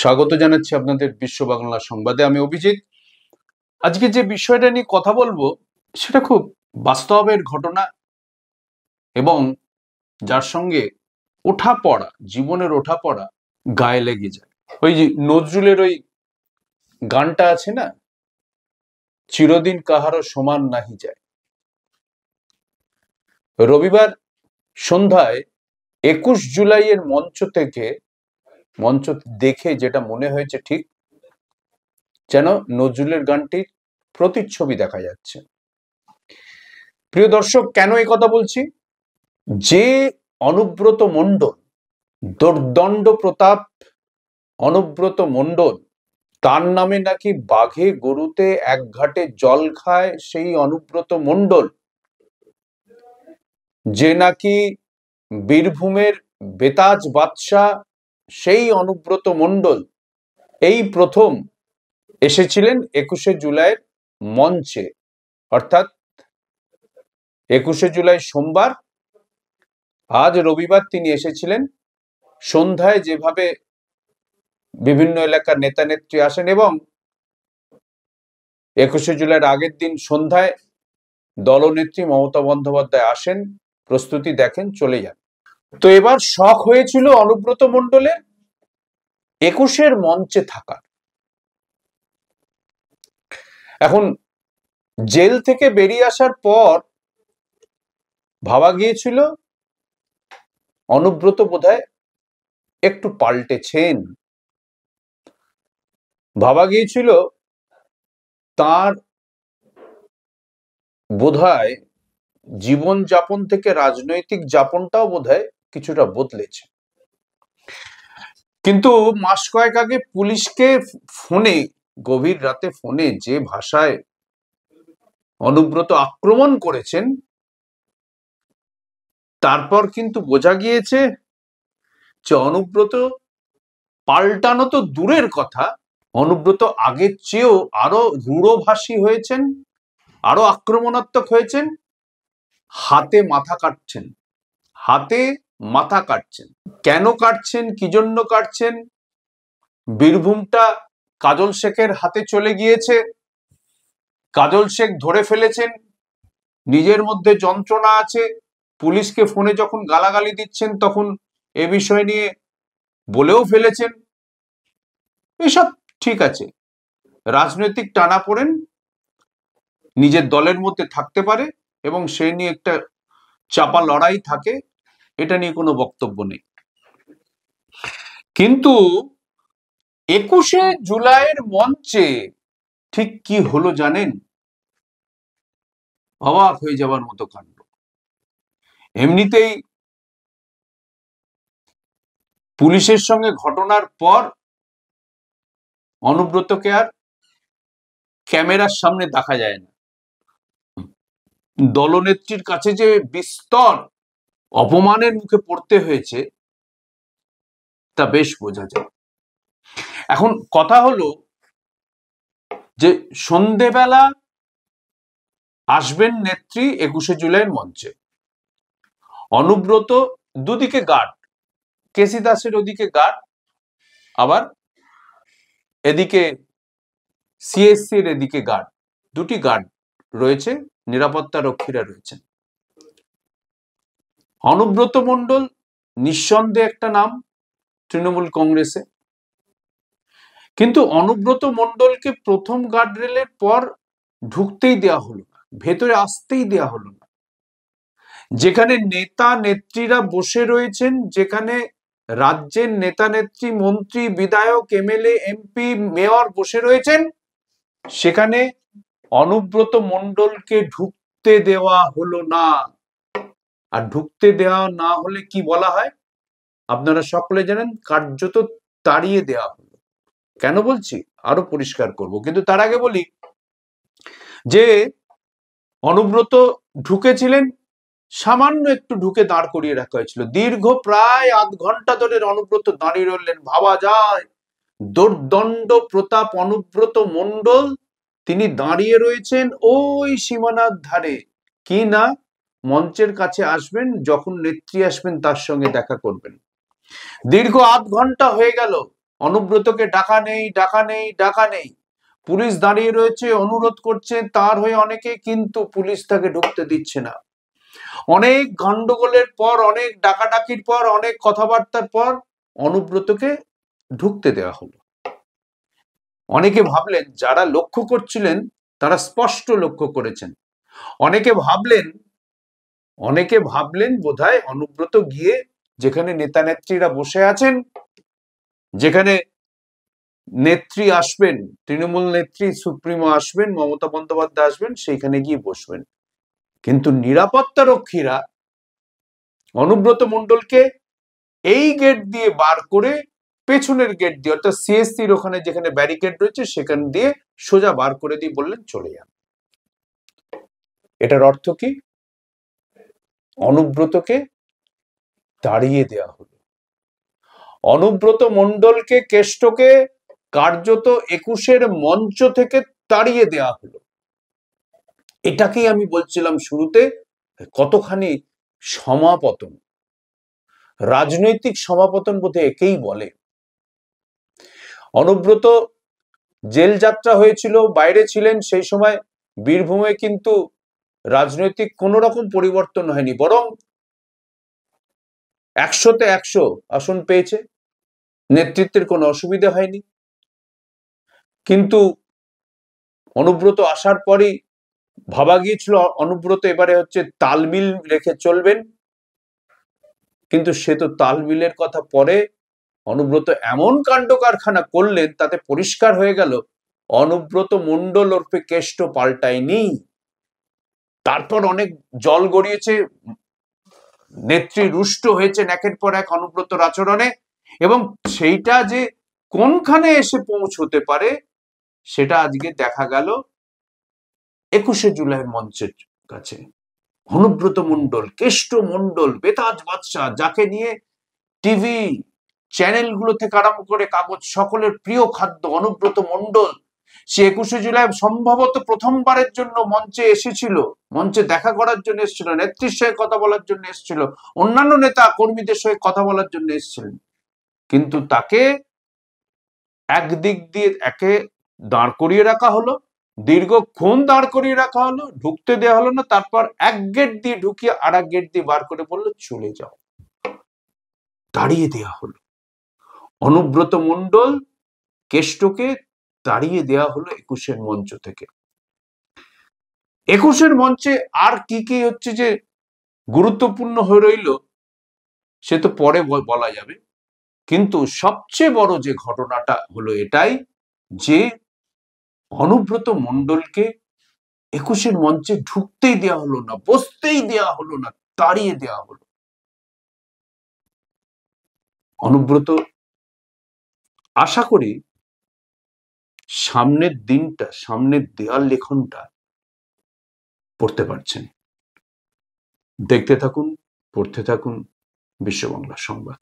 স্বাগত জানাচ্ছি আপনাদের বিশ্ব বাংলা সংবাদে। আমি অভিজিৎ। আজকে যে বিষয়টা নিয়ে কথা বলবো সেটা খুব বাস্তবের ঘটনা এবং যার সঙ্গে ওঠাপড়া, জীবনের ওঠাপড়া গায়ে লেগে যায়। ওই যে নজরুলের ওই গানটা আছে না, চিরদিন কাহারও সমান নাহি যায়। রবিবার সন্ধ্যায় 21 জুলাইয়ের মঞ্চ দেখে যেটা মনে হয়েছে, ঠিক যেন নজরুলের গানটির প্রতিচ্ছবি দেখা যাচ্ছে। প্রিয় দর্শক, কেন এই কথা বলছি? যে অনুব্রত মণ্ডল, দুর্দণ্ড প্রতাপ অনুব্রত মণ্ডল, তার নামে নাকি বাঘে গরুতে এক ঘাটে জল খায় সেই অনুব্রত মণ্ডল, যে নাকি বীরভূমের বেতাজ বাদশাহ সেই অনুব্রত মণ্ডল এই প্রথম এসেছিলেন 21শে জুলাইয়ের মঞ্চে। অর্থাৎ 21শে জুলাই সোমবার, আজ রবিবার তিনি এসেছিলেন। সন্ধ্যায় যেভাবে বিভিন্ন এলাকার নেতা নেত্রী আসেন এবং 21শে জুলাইয়ের আগের দিন সন্ধ্যায় দলনেত্রী মমতা বন্দ্যোপাধ্যায় আসেন, প্রস্তুতি দেখেন, চলে যান। তো এবার শখ হয়েছিল অনুব্রত মণ্ডলের 21-এর মঞ্চে থাকার। এখন জেল থেকে বেরিয়ে আসার পর ভাবা গিয়েছিল অনুব্রত বোধহয় একটু পাল্টেছেন, ভাবা গিয়েছিল তার বোধহয় জীবন যাপন থেকে রাজনৈতিক যাপনটাও বোধহয় কিছুটা বদলেছে। কিন্তু মাস কয়েক আগে পুলিশকে ফোনে, গভীর রাতে ফোনে যে ভাষায় অনুব্রত আক্রমণ করেছেন, তারপর কিন্তু বোঝা গিয়েছে যে অনুব্রত পাল্টানো তো দূরের কথা, অনুব্রত আগের চেয়েও আরো রূঢ়ভাষী হয়েছেন, আরো আক্রমণাত্মক হয়েছেন, হাতে মাথা কাটছেন, হাতে মাথা কাটছেন। কেন কাটছেন, কি জন্য কাটছেন? বীরভূমটা কাজল শেখের হাতে চলে গিয়েছে, কাজল শেখ ধরে ফেলেছেন, নিজের মধ্যে যন্ত্রণা আছে। পুলিশকে ফোনে যখন গালাগালি দিচ্ছেন তখন এ বিষয় নিয়ে বলেও ফেলেছেন। এসব ঠিক আছে, রাজনৈতিক টানাপোড়েন নিজের দলের মধ্যে থাকতে পারে এবং সেই নিয়ে একটা চাপা লড়াই থাকে, এটা নিয়ে কোনো বক্তব্য নেই। কিন্তু 21শে জুলাইয়ের মঞ্চে ঠিক কি হলো জানেন? অবাক হয়ে যাবার মতো কাণ্ড। এমনিতেই পুলিশের সঙ্গে ঘটনার পর অনুব্রতকে আর ক্যামেরার সামনে দেখা যায় না। দলনেত্রীর কাছে যে বিস্তর অপমানের মুখে পড়তে হয়েছে তা বেশ বোঝা যায়। এখন কথা হলো যে সন্ধেবেলা আসবেন নেত্রী 21শে জুলাইয়ের মঞ্চে। অনুব্রত দুদিকে গার্ড, কেসি দাসের ওদিকে গার্ড, আবার এদিকে সিএসসি এর এদিকে গার্ড, দুটি গার্ড রয়েছে, নিরাপত্তা রক্ষীরা রয়েছেন। অনুব্রত মণ্ডল নিঃসন্দেহে একটা নাম তৃণমূল কংগ্রেসে, কিন্তু অনুব্রত মণ্ডলকে প্রথম গার্ডরেলের পর ঢুকতেই দেওয়া হলো না, ভেতরে আসতেই দেওয়া হলো না। যেখানে নেতা নেত্রীরা বসে রয়েছেন, যেখানে রাজ্যের নেতা নেত্রী, মন্ত্রী, বিধায়ক, এমএলএ, এমপি, মেয়র বসে রয়েছেন, সেখানে অনুব্রত মণ্ডলকে ঢুকতে দেওয়া হলো না। আর ঢুকতে দেওয়া না হলে কি বলা হয় আপনারা সকলে জানেন, কার্যত তাড়িয়ে দেওয়া হলো। কেন বলছি আরো পরিষ্কার করব, কিন্তু তার আগে বলি যে অনুব্রত ঢুকেছিলেন, সামান্য একটু ঢুকে দাঁড় করিয়ে রাখা হয়েছিল। দীর্ঘ প্রায় আধ ঘন্টা ধরে অনুব্রত দাঁড়িয়ে রইলেন। ভাবা যায় দুর্দণ্ড প্রতাপ অনুব্রত মণ্ডল তিনি দাঁড়িয়ে রয়েছেন ওই সীমানার ধারে, কি না মঞ্চের কাছে আসবেন, যখন নেত্রী আসবেন তার সঙ্গে দেখা করবেন। দীর্ঘ আধ ঘন্টা হয়ে গেল, অনুব্রতকে ডাকা নেই, ডাকা নেই, ডাকা নেই। পুলিশ দাঁড়িয়ে রয়েছে, অনুরোধ করছে তার হয়ে অনেকে, কিন্তু পুলিশ তাকে ঢুকতে দিচ্ছে না। অনেক গন্ডগোলের পর, অনেক ডাকাডাকির পর, অনেক কথাবার্তার পর অনুব্রতকে ঢুকতে দেওয়া হলো। অনেকে ভাবলেন, যারা লক্ষ্য করছিলেন তারা স্পষ্ট লক্ষ্য করেছেন, অনেকে ভাবলেন বোধহয় অনুব্রত গিয়ে যেখানে নেতা নেত্রীরা বসে আছেন, যেখানে নেত্রী আসবেন, তৃণমূল নেত্রী সুপ্রিমো আসবেন, মমতা বন্দ্যোপাধ্যায় আসবেন, সেইখানে গিয়ে বসবেন। কিন্তু নিরাপত্তা রক্ষীরা অনুব্রত মণ্ডলকে এই গেট দিয়ে বার করে পেছনের গেট দিয়ে, অর্থাৎ সিএসসির ওখানে যেখানে ব্যারিকেড রয়েছে সেখান দিয়ে সোজা বার করে দিয়ে বললেন চলে যান। এটার অর্থ কি? অনুব্রতকে তাড়িয়ে দেওয়া হলো। অনুব্রত মণ্ডলকে, কেষ্টকে কার্যত 21-এর মঞ্চ থেকে তাড়িয়ে দেওয়া হলো। এটাকেই আমি বলছিলাম শুরুতে, কতখানি সমাপতন, রাজনৈতিক সমাপতন বোধহয় একেই বলে। অনুব্রত জেল যাত্রা হয়েছিল, বাইরে ছিলেন, সেই সময় বীরভূমে কিন্তু রাজনৈতিক কোন রকম পরিবর্তন হয়নি, বরং 100-তে 100 আসন পেয়েছে, নেতৃত্বের কোনো অসুবিধা হয়নি। কিন্তু অনুব্রত আসার পরই ভাবা গিয়েছিল অনুব্রত এবারে হচ্ছে তালমিল রেখে চলবেন, কিন্তু সে তো তালমিলের কথা পরে, অনুব্রত এমন কাণ্ড কারখানা করলেন তাতে পরিষ্কার হয়ে গেল অনুব্রত মণ্ডল ওরফে কেষ্ট পাল্টায়নি। তারপর অনেক জল গড়িয়েছে, নেত্রী রুষ্ট হয়েছেন একের পর এক অনুব্রতর আচরণে, এবং সেইটা যে কোনখানে এসে পৌঁছতে পারে সেটা আজকে দেখা গেল 21শে জুলাইয়ের মঞ্চের কাছে। অনুব্রত মণ্ডল, কেষ্ট মণ্ডল, বেতাজ বাদশাহ, যাকে নিয়ে টিভি চ্যানেলগুলো থেকে আরম্ভ করে কাগজ সকলের প্রিয় খাদ্য অনুব্রত মণ্ডল, সে 21শে জুলাই সম্ভবত প্রথমবারের জন্য মঞ্চে এসেছিল, মঞ্চে দেখা করার জন্য এসেছিল, নেত্রীর সঙ্গে কথা বলার জন্য এসেছিল, অন্যান্য নেতা কর্মীদের সঙ্গে কথা বলার জন্য এসেছিলেন, কিন্তু তাকে একদিক দিয়ে একে দাঁড় করিয়ে রাখা হলো, দীর্ঘক্ষণ দাঁড় করিয়ে রাখা হলো, ঢুকতে দেওয়া হলো না, তারপর এক গেট দিয়ে ঢুকিয়ে আর এক গেট দিয়ে বার করে বললো চলে যাও, তাড়িয়ে দেওয়া হলো। অনুব্রত মণ্ডল, কেষ্টকে তাড়িয়ে দেওয়া হলো 21-এর মঞ্চ থেকে। 21-এর মঞ্চে আর কি কি হচ্ছে যে গুরুত্বপূর্ণ হয়ে রইল সে তো পরে বলা যাবে, কিন্তু সবচেয়ে বড় যে ঘটনাটা হলো এটাই যে অনুব্রত মণ্ডলকে 21-এর মঞ্চে ঢুকতেই দেওয়া হলো না, বসতেই দেওয়া হলো না, তাড়িয়ে দেওয়া হলো। অনুব্রত আশা করি সামনের দিনটা, সামনের দেয়াল লেখনটা পড়তে পারছেন। দেখতে থাকুন, পড়তে থাকুন বিশ্ব বাংলা সংবাদ।